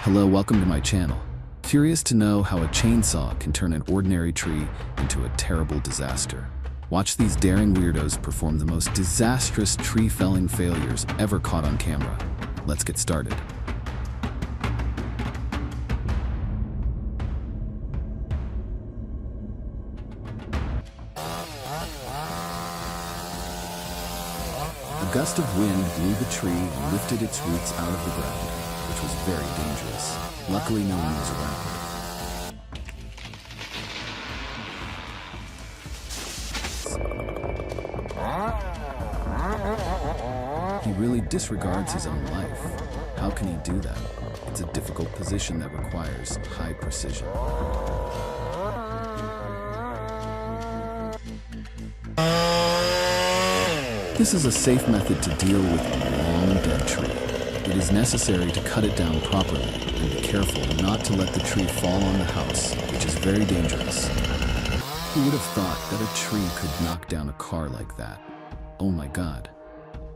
Hello, welcome to my channel. Curious to know how a chainsaw can turn an ordinary tree into a terrible disaster? Watch these daring weirdos perform the most disastrous tree felling failures ever caught on camera. Let's get started. A gust of wind blew the tree and lifted its roots out of the ground, which was very dangerous. Luckily, no one was around. He really disregards his own life. How can he do that? It's a difficult position that requires high precision. This is a safe method to deal with a long dead tree. It is necessary to cut it down properly and be careful not to let the tree fall on the house, which is very dangerous. Who would have thought that a tree could knock down a car like that? Oh my God.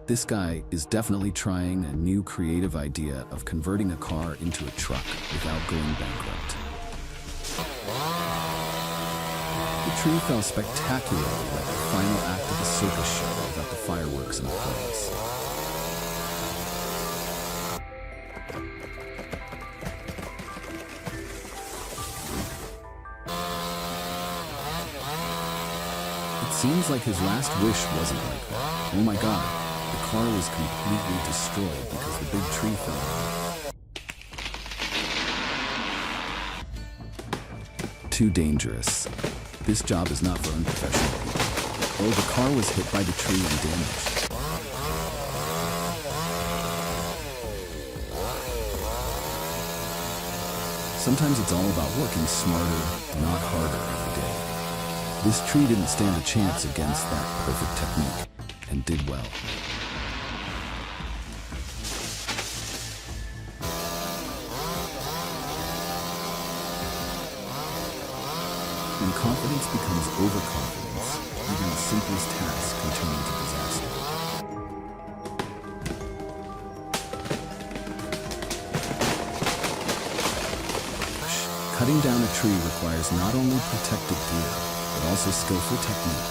This guy is definitely trying a new creative idea of converting a car into a truck without going bankrupt. The tree fell spectacularly like the final act of a circus show without the fireworks and applause. It seems like his last wish wasn't like that. Oh my God, the car was completely destroyed because the big tree fell on. Too dangerous. This job is not for unprofessional people. Oh, the car was hit by the tree and damaged. Sometimes it's all about working smarter, not harder every day. This tree didn't stand a chance against that perfect technique, and did well. When confidence becomes overconfidence, even the simplest task can turn into disaster. Cutting down a tree requires not only protective gear, but also skillful technique.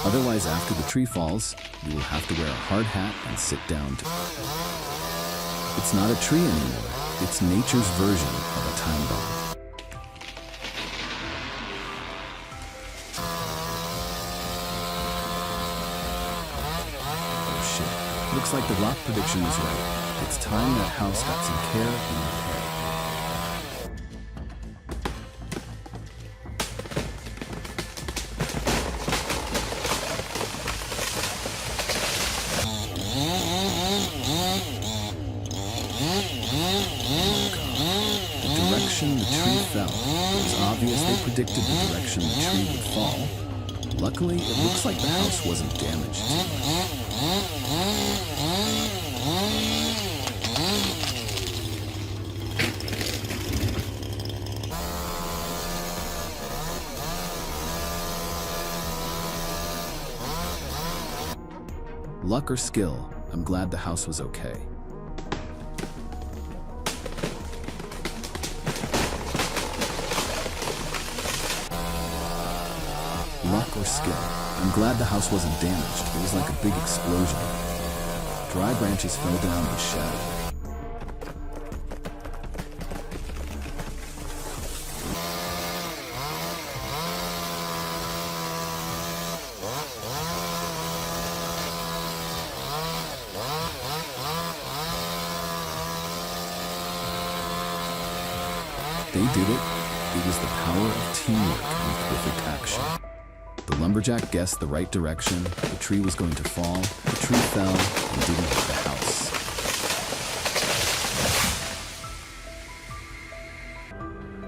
Otherwise, after the tree falls, you will have to wear a hard hat and sit down to it. It's not a tree anymore, it's nature's version of a time bomb. Looks like the rock prediction is right. It's time that house got some care and repair. The direction the tree fell. It was obvious they predicted the direction the tree would fall. Luckily, it looks like the house wasn't damaged. Luck or skill, I'm glad the house was okay. Luck or skill, I'm glad the house wasn't damaged. It was like a big explosion. Dry branches fell down and shattered. They did it. It was the power of teamwork and perfect action. The lumberjack guessed the right direction. The tree was going to fall. The tree fell and didn't hit the house.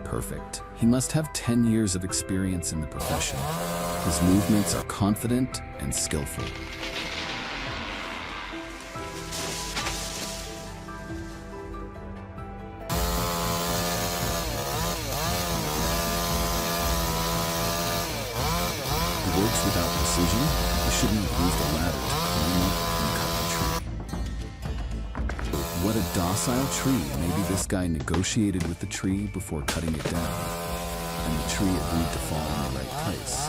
Perfect. He must have 10 years of experience in the profession. His movements are confident and skillful. Works without precision, you shouldn't have used a ladder to climb up and cut the tree. What cut a docile tree. Maybe this guy negotiated with the tree before cutting it down, and the tree agreed to fall in the right place.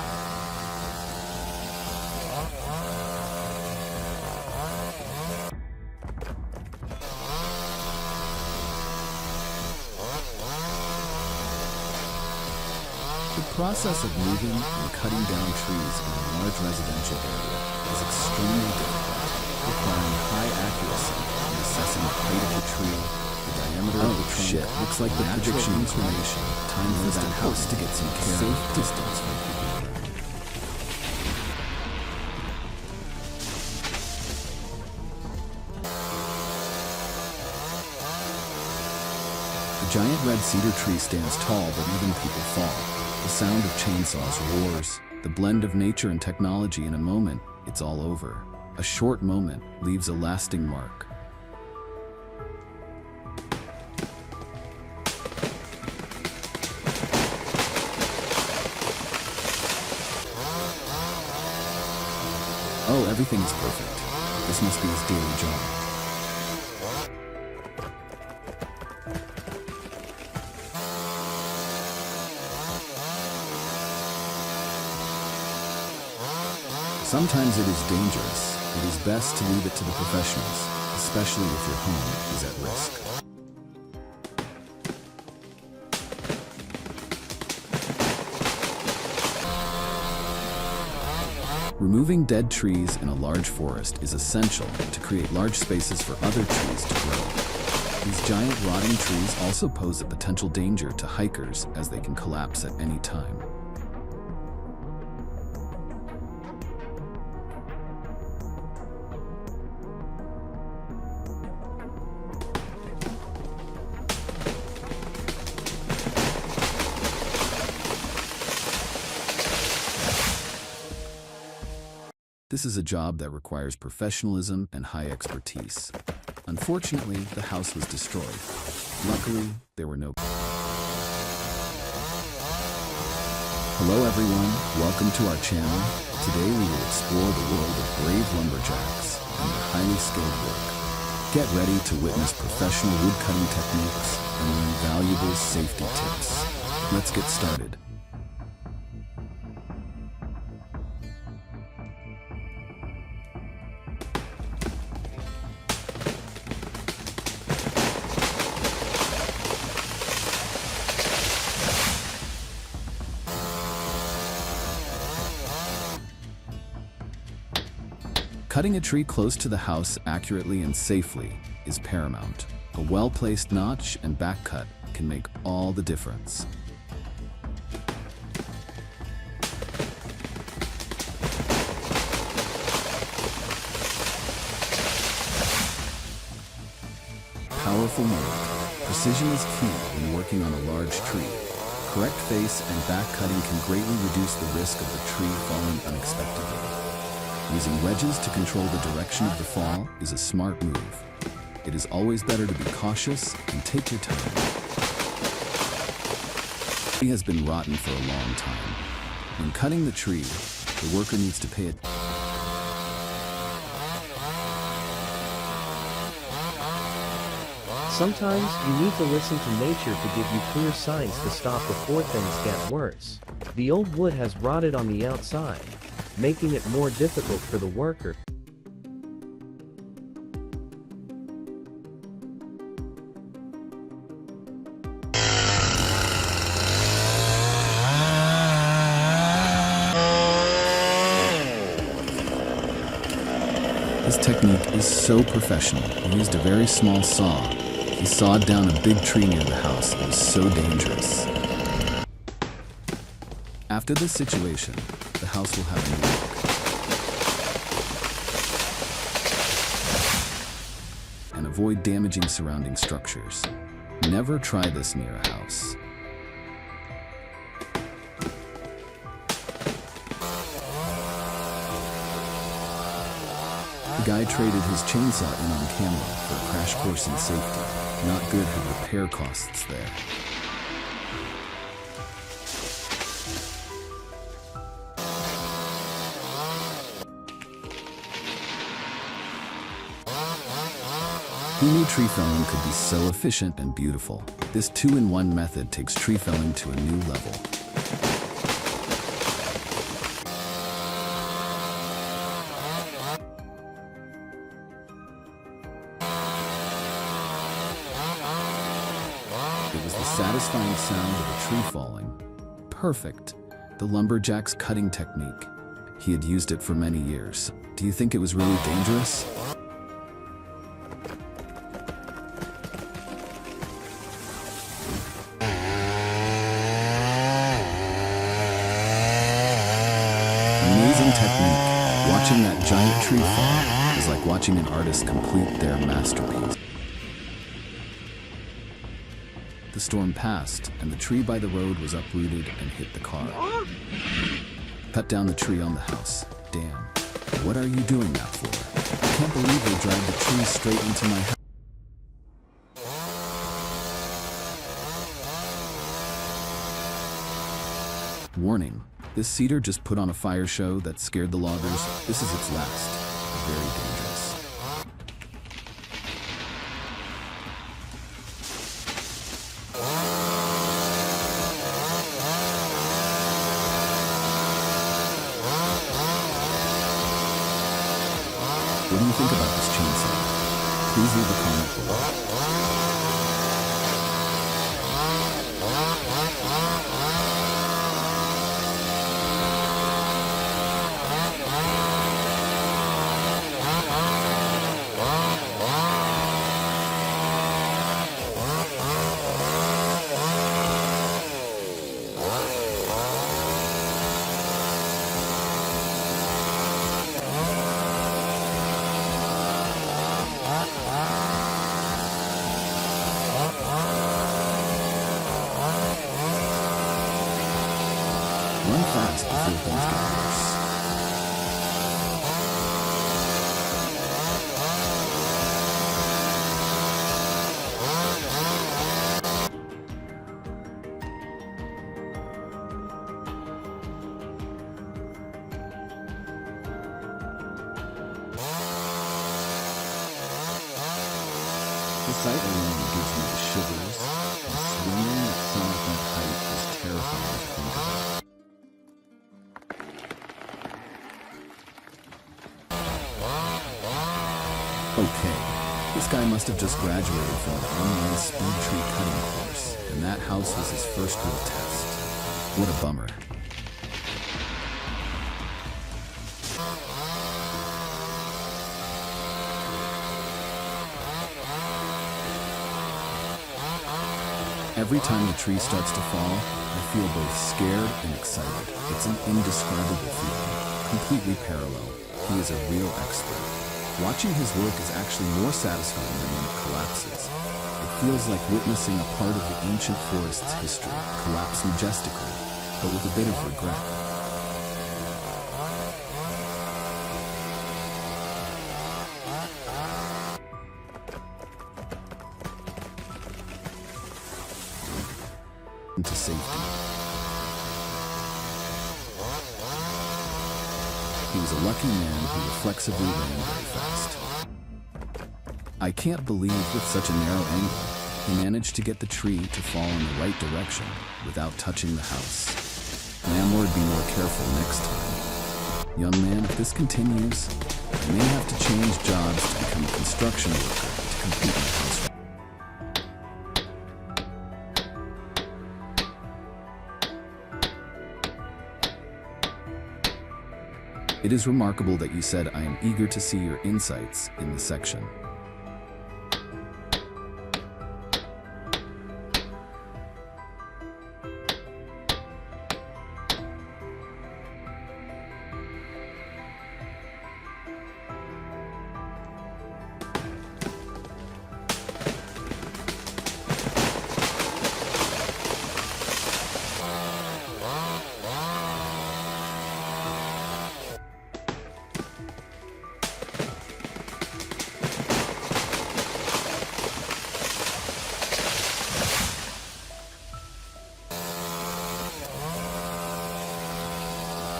The process of moving and cutting down trees in a large residential area is extremely difficult, requiring high accuracy in assessing the height of the tree, the diameter of the trunk. Shit, looks like the prediction information. Time for that house to get some care. Safe distance from people. The giant red cedar tree stands tall, but even people fall. The sound of chainsaws roars, the blend of nature and technology. In a moment, it's all over. A short moment leaves a lasting mark. Oh, everything is perfect. This must be his daily job. Sometimes it is dangerous. It is best to leave it to the professionals, especially if your home is at risk. Removing dead trees in a large forest is essential to create large spaces for other trees to grow. These giant rotting trees also pose a potential danger to hikers as they can collapse at any time. This is a job that requires professionalism and high expertise. Unfortunately, the house was destroyed. Luckily, there were no... Hello everyone, welcome to our channel. Today we will explore the world of brave lumberjacks and their highly skilled work. Get ready to witness professional woodcutting techniques and learn valuable safety tips. Let's get started. Cutting a tree close to the house accurately and safely is paramount. A well-placed notch and back cut can make all the difference. Powerful move. Precision is key when working on a large tree. Correct face and back cutting can greatly reduce the risk of the tree falling unexpectedly. Using wedges to control the direction of the fall is a smart move. It is always better to be cautious and take your time. The tree has been rotten for a long time. When cutting the tree, the worker needs to pay attention. Sometimes you need to listen to nature to give you clear signs to stop before things get worse. The old wood has rotted on the outside, making it more difficult for the worker. His technique is so professional. He used a very small saw. He sawed down a big tree near the house. It was so dangerous. After this situation, the house will have a new look. And avoid damaging surrounding structures. Never try this near a house. The guy traded his chainsaw in on camera for a crash course in safety. Not good had repair costs there. Who knew tree felling could be so efficient and beautiful? This two-in-one method takes tree felling to a new level. It was the satisfying sound of a tree falling. Perfect. The lumberjack's cutting technique. He had used it for many years. Do you think it was really dangerous? Amazing technique. Watching that giant tree fall is like watching an artist complete their masterpiece. The storm passed, and the tree by the road was uprooted and hit the car. Cut down the tree on the house. Damn. What are you doing that for? I can't believe they dragged the tree straight into my house. Warning. This cedar just put on a fire show that scared the loggers. This is its last. Very dangerous. What do you think about this chainsaw? Please leave a comment below. Run fast before things get worse. The sight alone gives me the shivers, and swinging at summit that height is terrifying to think about. Okay, this guy must have just graduated from an online speed tree cutting course, and that house was his first real test. What a bummer. Every time the tree starts to fall, I feel both scared and excited. It's an indescribable feeling, completely parallel. He is a real expert. Watching his work is actually more satisfying than when it collapses. It feels like witnessing a part of the ancient forest's history collapse majestically, but with a bit of regret. Into safety. He was a lucky man who reflexively ran very fast. I can't believe with such a narrow angle, he managed to get the tree to fall in the right direction without touching the house. Landlord, be more careful next time. Young man, if this continues, I may have to change jobs to become a construction worker to complete my house. It is remarkable that you said I am eager to see your insights in the section.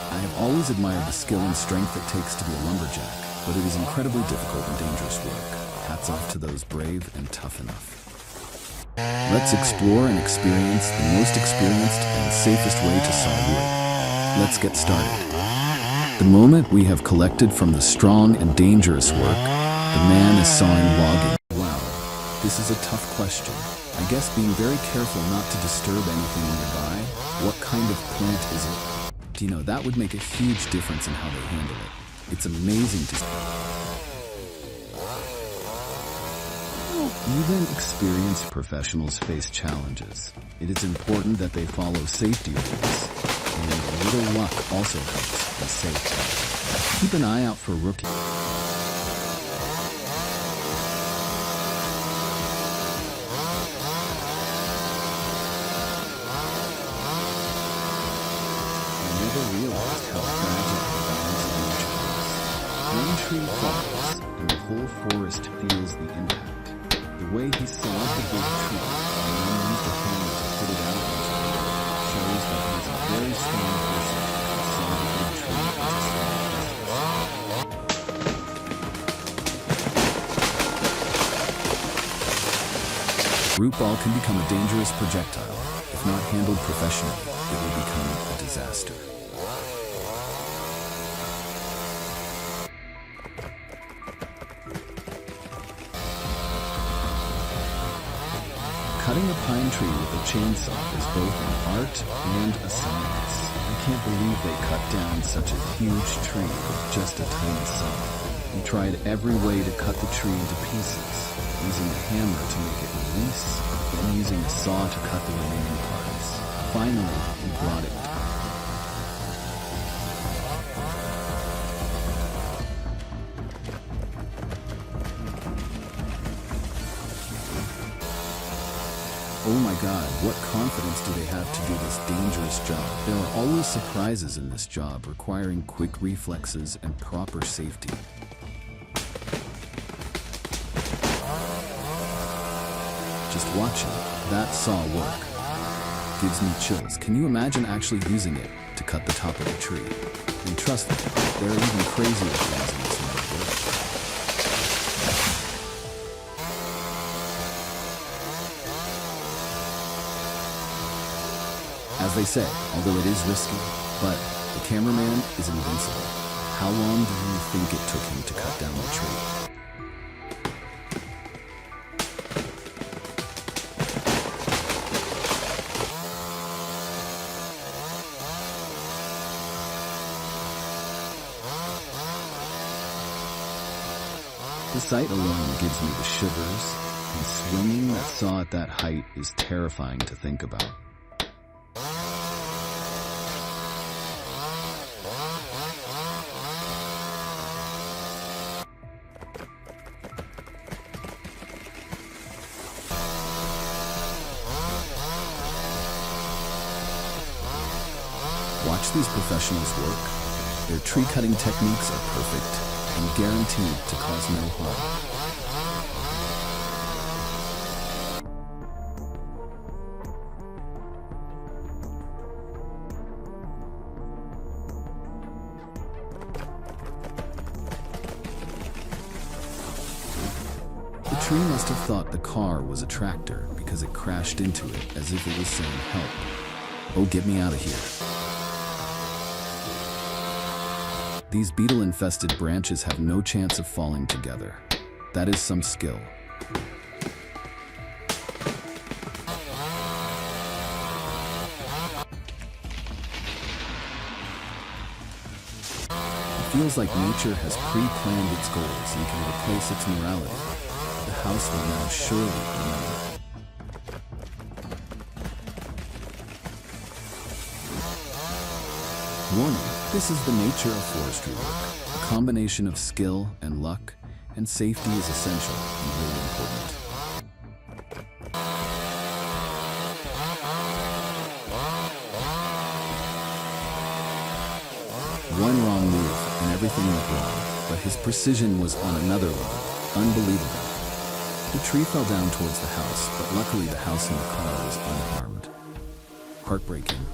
I have always admired the skill and strength it takes to be a lumberjack, but it is incredibly difficult and dangerous work. Hats off to those brave and tough enough. Let's explore and experience the most experienced and safest way to saw wood. Let's get started. The moment we have collected from the strong and dangerous work, the man is sawing logging. Wow, this is a tough question. I guess being very careful not to disturb anything nearby. What kind of plant is it? Do you know, that would make a huge difference in how they handle it. It's amazing to see. Even experienced professionals face challenges. It is important that they follow safety rules, and a little luck also helps be safe. Keep an eye out for rookies. I never realized how fragile the balance of nature is. One tree falls, and the whole forest feels the impact. The way he sawed the big tree and then used a hammer to put it out into the air shows that he's a very strong person who sawed the big tree into small pieces. A root ball can become a dangerous projectile. If not handled professionally, it will become a disaster. Cutting a pine tree with a chainsaw is both an art and a science. I can't believe they cut down such a huge tree with just a tiny saw. He tried every way to cut the tree into pieces, using a hammer to make it release, then using a saw to cut the remaining parts. Finally, he brought it down. Oh my God, what confidence do they have to do this dangerous job? There are always surprises in this job requiring quick reflexes and proper safety. Just watching that saw work gives me chills. Can you imagine actually using it to cut the top of a tree? And trust me, there are even crazier things in this world. As they say, although it is risky, but the cameraman is invincible. How long do you think it took him to cut down the tree? The sight alone gives me the shivers, and swinging that saw at that height is terrifying to think about. Watch these professionals work. Their tree cutting techniques are perfect and guaranteed to cause no harm. The tree must have thought the car was a tractor because it crashed into it as if it was saying, "Help. Oh, get me out of here." These beetle-infested branches have no chance of falling together. That is some skill. It feels like nature has pre-planned its goals and can replace its morality. The house will now surely remember. Warning, this is the nature of forestry work. A combination of skill and luck, and safety is essential and really important. One wrong move and everything went wrong, but his precision was on another level. Unbelievable. The tree fell down towards the house, but luckily the house and the car was unharmed. Heartbreaking.